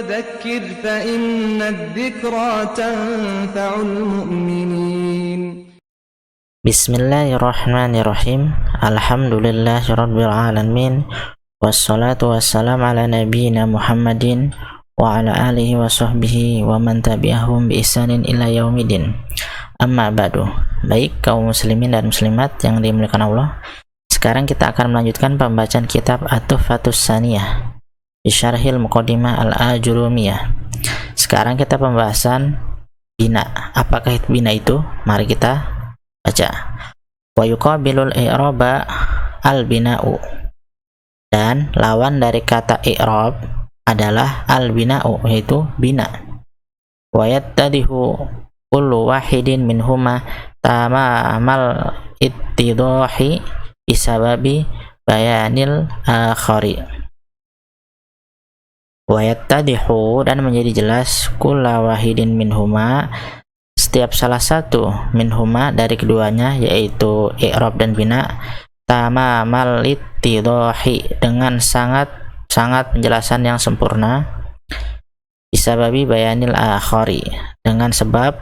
وذكر فإن الذكرى تنفع المؤمنين. Bismillahirrahmanirrahim. Alhamdulillahirabbil alamin. Wassalatu wassalamu ala nabiyyina Muhammadin wa ala alihi wa sahbihi wa man tabi'ahum bi ihsanin ila yaumidin. Amma ba'du. Baik kaum muslimin dan muslimat yang dimuliakan Allah, sekarang kita akan melanjutkan pembacaan kitab At-Tuhfatus Tsaniyah bi Syarhil Muqaddimah Al-Ajurumiyah. Sekarang kita pembahasan bina. Apakah itu bina itu? Mari kita baca. Wa yuqabilul i'raba al-bina'u. Dan lawan dari kata i'rab adalah al-bina'u, yaitu bina. Wa yattadihu kullu wahidin minhuma tamamal ittidahi bisababi bayanil akhari. Wa yattadihu, dan menjadi jelas, kullu wahidin minhuma, setiap salah satu, minhuma dari keduanya, yaitu i'rab dan bina, tamamal ittidahi, dengan sangat penjelasan yang sempurna, bisababi bayanil akhari, dengan sebab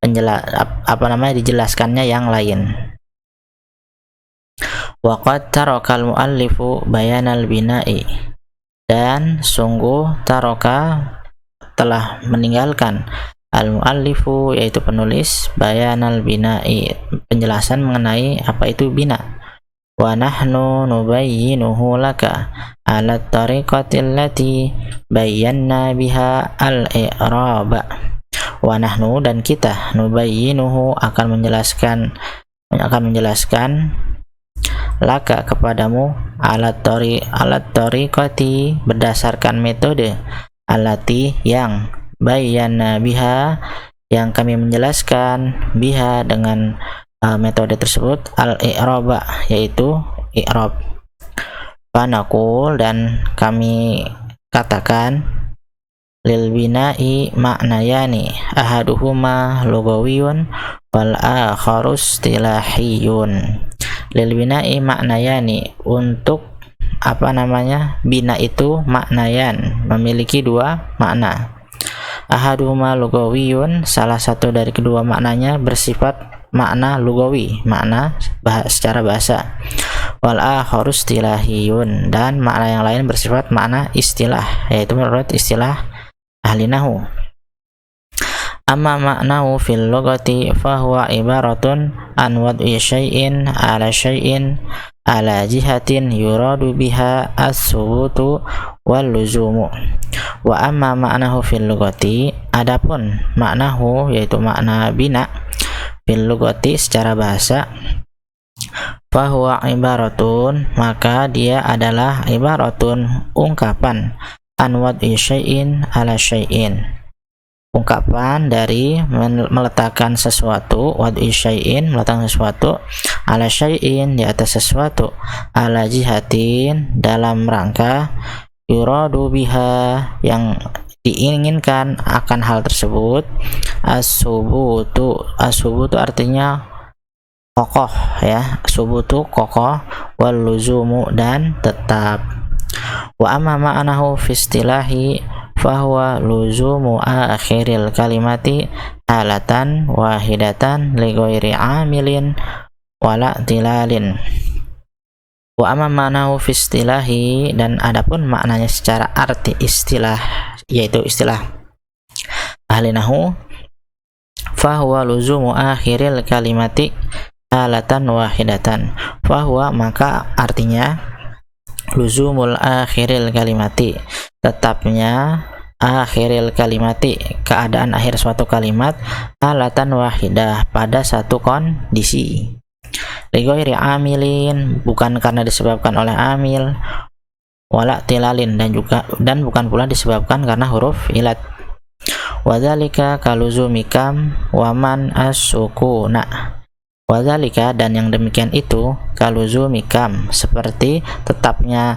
dijelaskannya yang lain. Wa qad tarakal muallifu bayanal bina'i, dan sungguh taroka telah meninggalkan al-muallifu, yaitu penulis, bayanal bina'i, penjelasan mengenai apa itu bina. Wa nahnu nubayyinuhu laka ala tariqati allati bayyana biha al-i'raba. Wa nahnu, dan kita, nubayyinuhu, akan menjelaskan laka kepadamu, alat tariqati, berdasarkan metode, alati, yang, bayyana biha, yang kami menjelaskan, biha, dengan metode tersebut, al-i'raba, yaitu i'rab. Fanaqul, dan kami katakan, lil bina'i ma'nayani ahaduhuma lughawiyun wal akharu istilahiyun. Lil bina'i ma'nayani, untuk bina itu maknayan, memiliki dua makna. Ahaduhuma lughawiyun, salah satu dari kedua maknanya bersifat makna lugawi, makna secara bahasa. Wal akharu istilahiyun, dan makna yang lain bersifat makna istilah, yaitu menurut istilah ahli nahwu. Amma maknahu fil lughati fahuwa ibaratun an wad'i syai'in ala jihatin yuradu biha as-subutu wal luzumu. Wa amma maknahu fil lughati, adapun maknahu, yaitu makna bina, fil lughati, secara bahasa, fahuwa ibaratun, maka dia adalah ibaratun, ungkapan, an wad'i syai'in ala syai'in, ungkapan dari meletakkan sesuatu, wad'i syai'in, meletakkan sesuatu, ala syai'in, di atas sesuatu, ala jihatin, dalam rangka, yuradu biha, yang diinginkan akan hal tersebut, as-subutu artinya kokoh, ya, subutu kokoh, wal luzumu, dan tetap. Wa amma ma'anahu fi istilahi fahuwa luzumu akhiril kalimati halatan wahidatan li ghairi amilin wala tilalin. Wa amma ma'nahu fi istilahi, dan adapun maknanya secara arti istilah, yaitu istilah ahli nahwu, fahuwa luzumu akhiril kalimati halatan wahidatan. Fahuwa, maka artinya, luzumul akhiril kalimati, tetapnya akhiril kalimati, keadaan akhir suatu kalimat, halatan wahidah, pada satu kondisi, lighairi amilin, bukan karena disebabkan oleh amil, wala tilalin, dan bukan pula disebabkan karena huruf ilat. Wadzalika kaluzumikam waman as-sukuna. Wadzalika, dan yang demikian itu, kaluzumikam, seperti tetapnya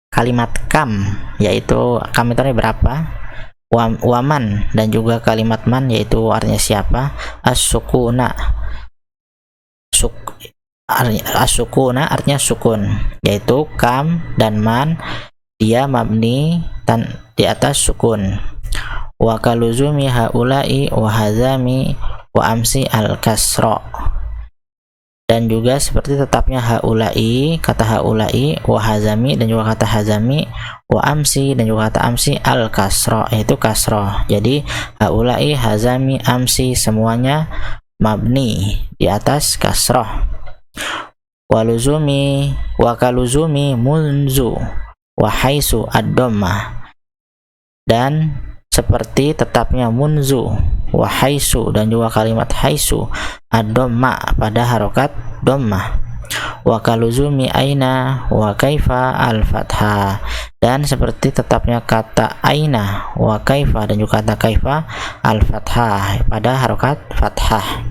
kalimat kam, yaitu kam itu berapa, waman, dan juga kalimat man, yaitu artinya siapa, as-sukuna, as-sukuna artinya sukun, yaitu kam dan man dia mabni di atas sukun. Wa kaluzumi haula'i wa hazami wa amsi al-kasra, dan juga seperti tetapnya haula'i, kata haula'i, wa hazami, dan juga kata hazami, wa amsi, dan juga kata amsi al-kasra, yaitu kasrah. Jadi haula'i, hazami, amsi semuanya mabni di atas kasrah. Wa kaluzumi munzu wa haisu ad-dhammah, dan seperti tetapnya munzu wa haisu, dan juga kalimat haisu ad-dhammah pada harokat dhammah. Wa kaluzumi aina wa kaifa al-fathah, dan seperti tetapnya kata aina wa kaifa dan juga kata kaifa al-fathah pada harokat fathah.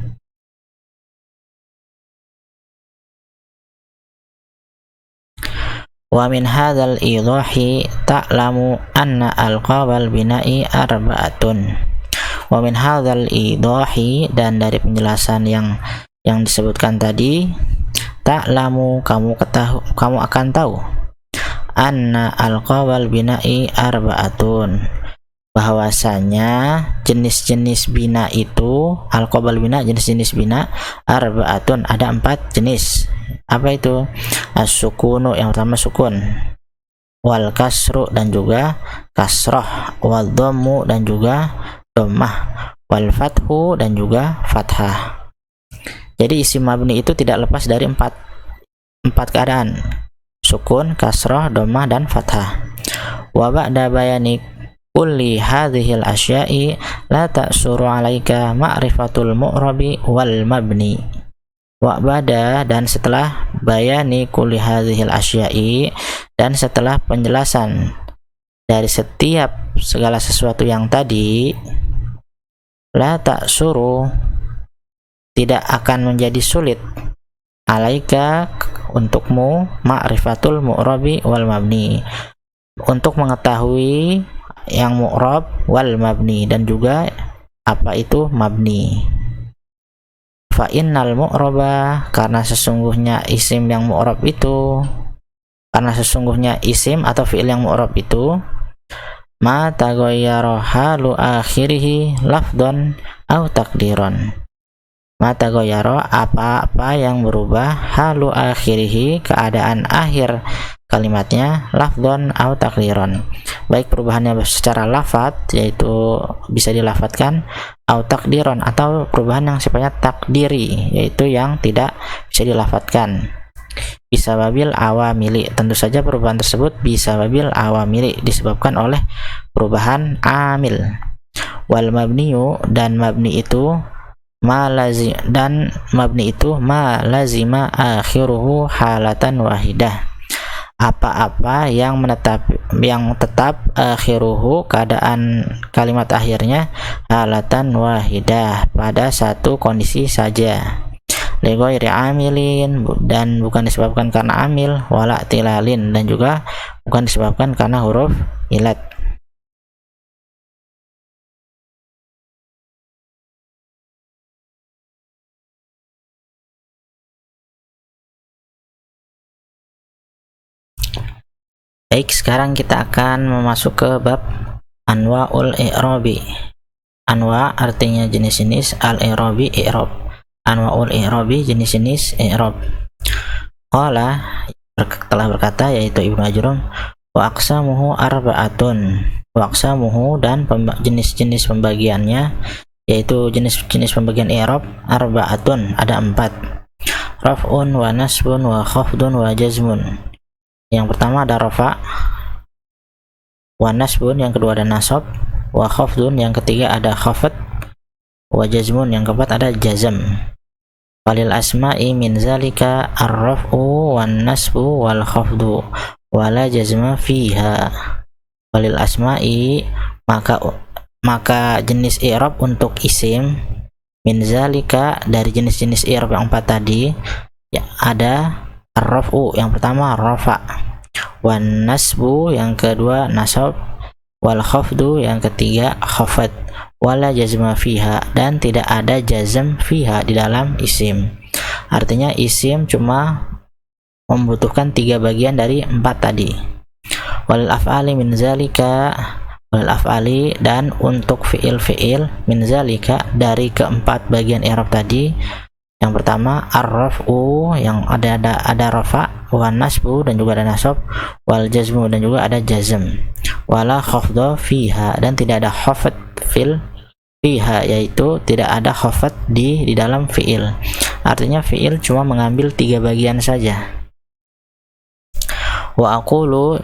Wa min hadzal idahi ta'lamu anna alqabal bina'i arba'atun. Wa min hadzal idahi, dan dari penjelasan yang disebutkan tadi, ta'lamu kamu akan tahu, anna alqabal bina'i arba'atun, bahwasanya jenis-jenis bina itu, alqabal bina, jenis-jenis bina, arba'atun, ada 4 jenis. Apa itu? As-sukunu, yang pertama sukun, wal kasru, dan juga kasrah, wal dhammu, dan juga dhammah, wal fathu, dan juga fathah. Jadi isim mabni itu tidak lepas dari empat keadaan: sukun, kasrah, dhammah, dan fathah. Wa ba'da bayani kulli hadhil asya'i la ta'suru 'alaika ma'rifatul mu'rabi wal mabni. Wa ba'da, dan setelah bayani kulli hadhil asya'i, dan setelah penjelasan dari setiap segala sesuatu yang tadi, la ta'suru, tidak akan menjadi sulit, alaika, untukmu, ma'rifatul mu'rabi wal mabni, untuk mengetahui yang mu'rab, wal mabni, dan juga apa itu mabni. Fa innal mu'raba, karena sesungguhnya isim yang mu'rab itu, karena sesungguhnya isim atau fi'il yang mu'rab itu, ma taghayyara halu akhirih lafdhan au takdiran. Ma taghayyara, apa-apa yang berubah, halu akhirih, keadaan akhir kalimatnya, lafdhan au takdiran, baik perubahannya secara lafaz, yaitu bisa dilafatkan, au takdiran, atau perubahan yang sifatnya takdiri, yaitu yang tidak bisa dilafatkan. Bisa babil awamili, tentu saja perubahan tersebut bisa babil awamili, disebabkan oleh perubahan amil. Wal mabniyu, dan mabni itu ma lazima akhiruhu halatan wahidah, apa-apa yang tetap akhiruhu, keadaan kalimat akhirnya, halatan wahidah, pada satu kondisi saja, li ghairi amilin, dan bukan disebabkan karena amil, wala tilalin, dan juga bukan disebabkan karena huruf ilat. Baik, sekarang kita akan masuk ke bab anwa'ul i'rabi. Anwa artinya jenis-jenis, al-i'rabi i'rab. Anwa'ul i'rabi, jenis-jenis i'rab. Qala, telah berkata, yaitu Ibnu Ajrum, wa aqsamuhu arba'atun. Wa aqsamuhu, dan jenis-jenis pembagiannya, yaitu jenis-jenis pembagian i'rab, arba'atun, ada 4. Raf'un wa nasbun wa khafdun wa jazmun. Yang pertama ada rafa, wa nasbun, yang kedua ada nasab, wa khafdun, yang ketiga ada khafat, wa jazmun, yang keempat ada jazm. Walil asma'i min zalika ar-raf'u wan nasbu wal khafdu wala jazma fiha. Walil asma'i, maka jenis i'rab untuk isim, min zalika, dari jenis-jenis i'rab yang 4 tadi, ya, ada ar-raf'u, yang pertama rafa, wan nasbu, yang kedua nasab, wal khafdu, yang ketiga khafat, wala jazma fiha, dan tidak ada jazm fiha di dalam isim. Artinya isim cuma membutuhkan 3 bagian dari 4 tadi. wal af'ali min zalika, wal af'ali dan untuk fiil-fiil min zalika dari keempat bagian i'rab tadi. Yang pertama ar-raf'u, yang ada rafa, wan nasbu dan juga ada nasab, wal jazmu dan juga ada jazm, wala khafdha fiha dan tidak ada khafd fiha, yaitu tidak ada khafd di dalam fiil. Artinya fiil cuma mengambil 3 bagian saja. Wa aqulu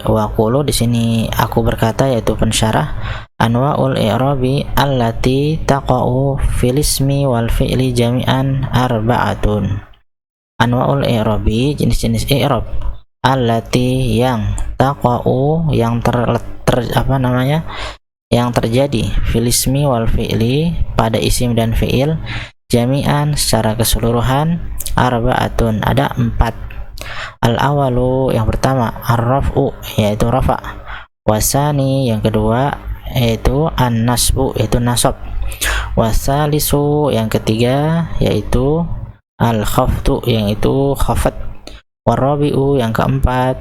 di sini aku berkata, yaitu pensyarah, anwa'ul i'rabi allati taqa'u fil ismi wal fi'li jami'an arba'atun. Anwa'ul i'rabi, jenis-jenis i'rab, allati yang taqa'u yang yang terjadi fil ismi wal fi'li pada isim dan fi'il, jami'an secara keseluruhan, arba'atun ada 4. Al-awalu yang pertama ar-raf'u yaitu rafa, wasani yang kedua yaitu an-nasbu yaitu nasab, wasalisu yang ketiga yaitu al-khafdu yaitu khafat, warabi'u yang keempat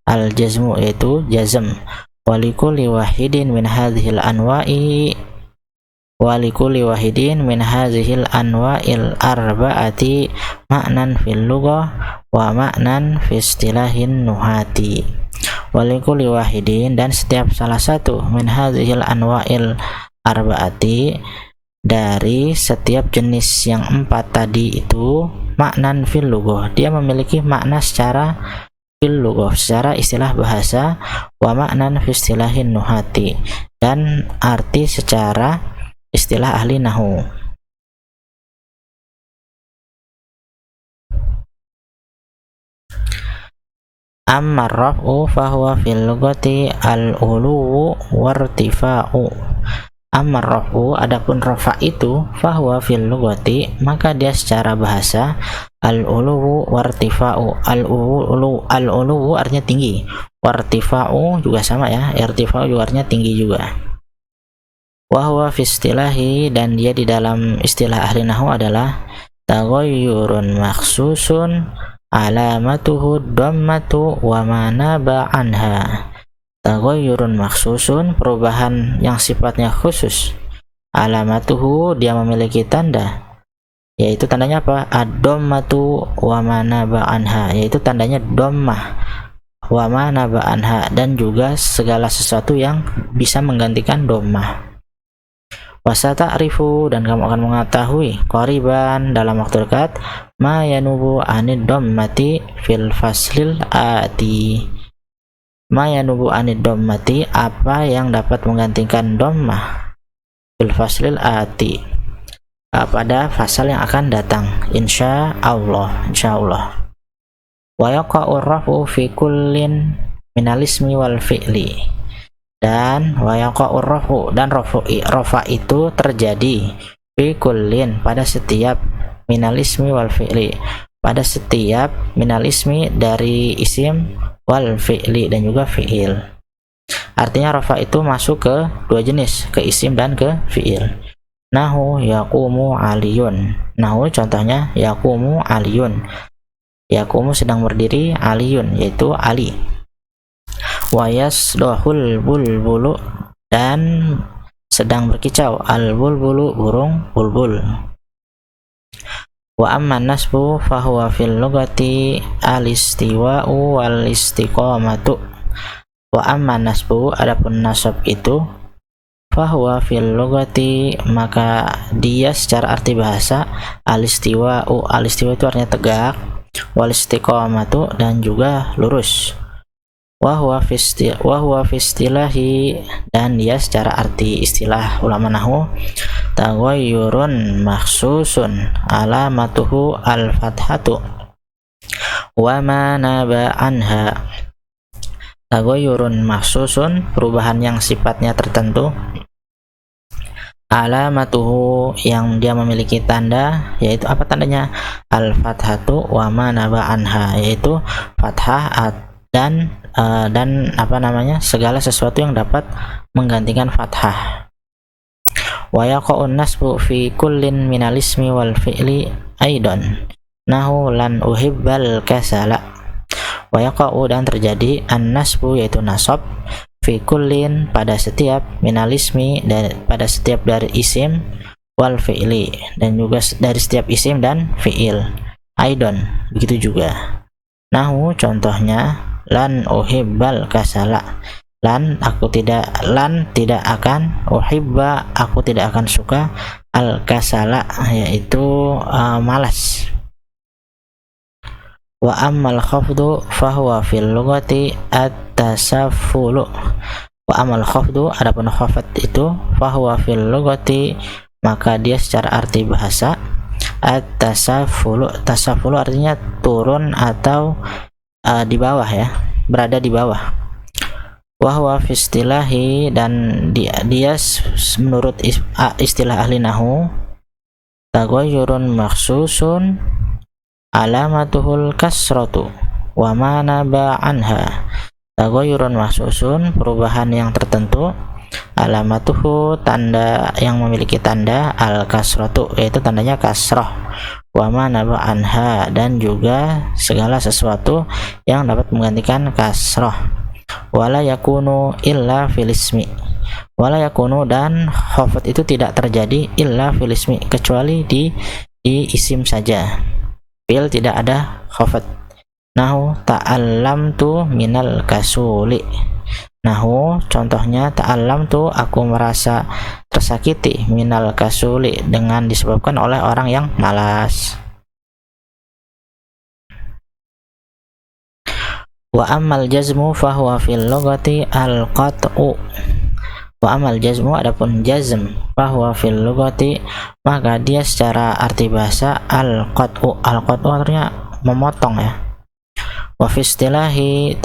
al-jazmu yaitu jazm. Walikulli wahidin min hadhil anwa'i anwa'il arba'ati ma'nan fil lughah wa ma'nan fi istilahin nuhati. Walikulli wahidin dan setiap salah satu min hadhil anwa'il arba'ati dari setiap jenis yang 4 tadi itu ma'nan fil lughah, dia memiliki makna secara fil lughah, secara istilah bahasa, wa ma'nan fi istilahin nuhati dan arti secara istilah ahli nahu. Amma raf'u fahuwa fil lughati al-uluwu wartifa'u. Amma raf'u, adapun rafa itu, fahuwa fil lughati maka dia secara bahasa al-uluwu wartifa'u. Al-uluwu artinya tinggi, wartifa'u juga sama ya, irtifa'u juga artinya tinggi juga. Wahwa fi istilahi dan dia di dalam istilah ahli nahwu adalah taghayyurun makhsusun alamatuhu dhammatu wa ma naba anha. Taghayyurun makhsusun, perubahan yang sifatnya khusus, alamatuhu dia memiliki tanda, yaitu tandanya apa? Ad-dhammatu wa ma naba anha, yaitu tandanya dhammah, wa ma naba anha dan juga segala sesuatu yang bisa menggantikan dhammah. Wasata'rifu dan kamu akan mengetahui qariban dalam waktu dekat ma yanubu anid dhammati fil faslil ati. Ma yanubu anid dhammati, apa yang dapat menggantikan dhammah fil faslil ati pada fasal yang akan datang, insyaallah. Wa yaqa'ur rafu fi kullin minal ismi wal fi'li, dan wayaqa'ur rafu dan rafa itu terjadi fi kullin pada setiap minal ismi wal fi'li, pada setiap minal ismi dari isim, wal fi'li dan juga fi'il. Artinya rafa itu masuk ke 2 jenis, ke isim dan ke fi'il. Nahu yaqumu aliyun, nahu contohnya yaqumu aliyun, yaqumu sedang berdiri, aliyun yaitu Ali. Wayas dohul bulbulu dan sedang berkicau, al bulbulu burung bulbul. Wa amma nasbu fahuwa fil lughati al istiwa'u wal istiqamatu. Wa amma nasbu, adapun nasab itu, fahuwa fil lughati maka dia secara arti bahasa al istiwa'u, al istiwa itu artinya tegak, wal istiqamatu dan juga lurus. Wahwa fi istilahi dan dia secara arti istilah ulama nahwu taghayyurun makhsusun alamatuhu al-fathatu wa ma naba anha. Taghayyurun makhsusun, perubahan yang sifatnya tertentu, alamatuhu yang dia memiliki tanda, yaitu apa tandanya? Al-fathatu wa ma naba anha, yaitu fathah dan apa namanya, segala sesuatu yang dapat menggantikan fathah. Wa yaqa'un nasbu fi kullin minal ismi wal fi'li aidan nahu lan uhibbal kasala. wa yaqa'u dan terjadi an-nasbu yaitu nasab fi kullin pada setiap minalismi dan pada setiap dari isim wal fi'li dan juga dari setiap isim dan fi'il. Aidon begitu juga. Nahu contohnya lan uhibbal kasala, lan tidak akan, uhibba aku tidak akan suka, al kasala yaitu malas. Wa ammal khafdu fahuwa fil lughati at-tasaffulu. Wa ammal khafdu adapun khafat itu fahuwa fil lughati maka dia secara arti bahasa at-tasaffulu. Tasaffulu artinya turun atau di bawah ya, berada di bawah. Wa huwa fi istilahi dan dia menurut istilah ahli nahwu taghayyurun makhsusun alamatuhul kasratu wa ma naba anha. Taghayyurun makhsusun perubahan yang tertentu, alamatuhu tanda yang memiliki tanda, al kasratu yaitu tandanya kasrah, wa ma naba anha dan juga segala sesuatu yang dapat menggantikan kasrah. Wala yakunu illa fil ismi, wala yakunu dan khafat itu tidak terjadi illa fil ismi kecuali di isim saja. Fil tidak ada khafat. Nahu ta'allamtu minal kasuli. Nahu contohnya ta'allamtu aku merasa tersakiti minal kasuli dengan disebabkan oleh orang yang malas. Wa ammal jazmu fahuwa fil lughati al qat'u. Wa amal jazmu adapun jazm fahuwa fil lughati maka dia secara arti bahasa al qat'u. Al qat'u artinya memotong ya. Wa fi istilahi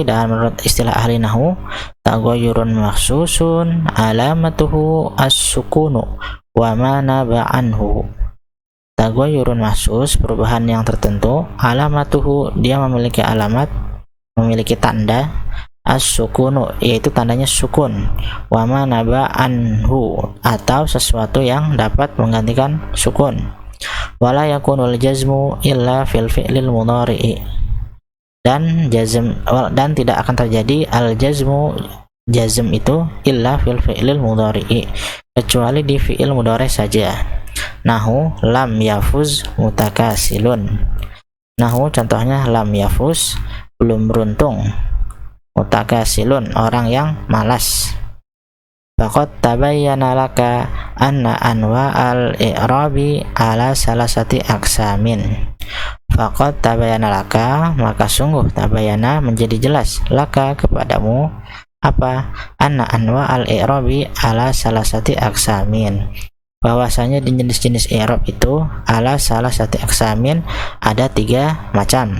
dan menurut istilah ahli nahwu taghayyurun makhsusun alamatuhu as-sukunu wa ma naba anhu. Taghayyurun mahsus perubahan yang tertentu, alamatuhu dia memiliki alamat, memiliki tanda, as-sukunu yaitu tandanya sukun, wa ma naba anhu atau sesuatu yang dapat menggantikan sukun. Wala yakunul jazmu illa fil fi'lil mudhari'i. Dan tidak akan terjadi al jazmu jazm itu illa fil fi'lil mudhari'i kecuali di fi'il mudhari saja. Nahu lam yafuz mutakasilun. Nahu contohnya lam yafuz belum beruntung, mutakasilun orang yang malas. Faqad tabayyana laka anna anwa'al i'rabi ala salasati aqsamin. Faqad tabayyana laka maka sungguh tabayyana menjadi jelas laka kepadamu apa anna anwa'al i'rabi ala salasati aqsamin bahwasanya di jenis-jenis i'rab itu ala salasati aqsamin ada 3 macam.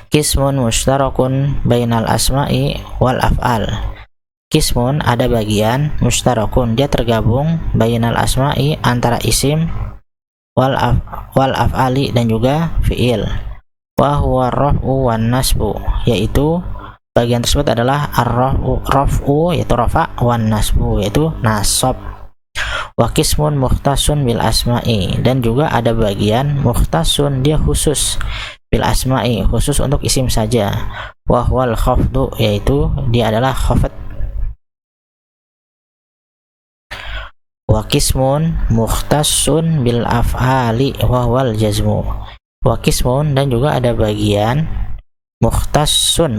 Qismun mushtarakun bainal asma'i wal af'al. Qismun ada bagian, mushtarakun dia tergabung, bainal asma'i antara isim wal af'ali dan juga fi'il. Wa huwa raf'u wan nasbu yaitu bagian tersebut adalah ar-raf'u yaitu rafa' wan nasbu yaitu nasab. Wa qismun mukhtasun bil asma'i dan juga ada bagian mukhtasun dia khusus bil asma'i khusus untuk isim saja. Wa huwal khafdu yaitu dia adalah khafat. Wa qismun mukhtasun bil af'ali wa huwal jazmu. Wa qismun dan juga ada bagian mukhtasun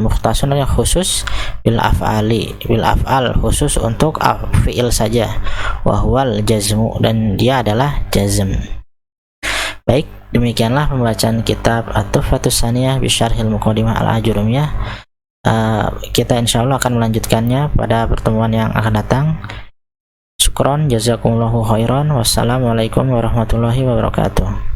yang khusus bil af'ali bil af'al khusus untuk fi'il saja, wa huwal jazmu dan dia adalah jazm. Baik, demikianlah pembacaan kitab At-Tuhfatus Tsaniyah bi Syarhil Muqaddimah Al-Ajurumiyah. Kita insyaallah akan melanjutkannya pada pertemuan yang akan datang. Syukron, jazakumullahu khairan. Wassalamualaikum warahmatullahi wabarakatuh.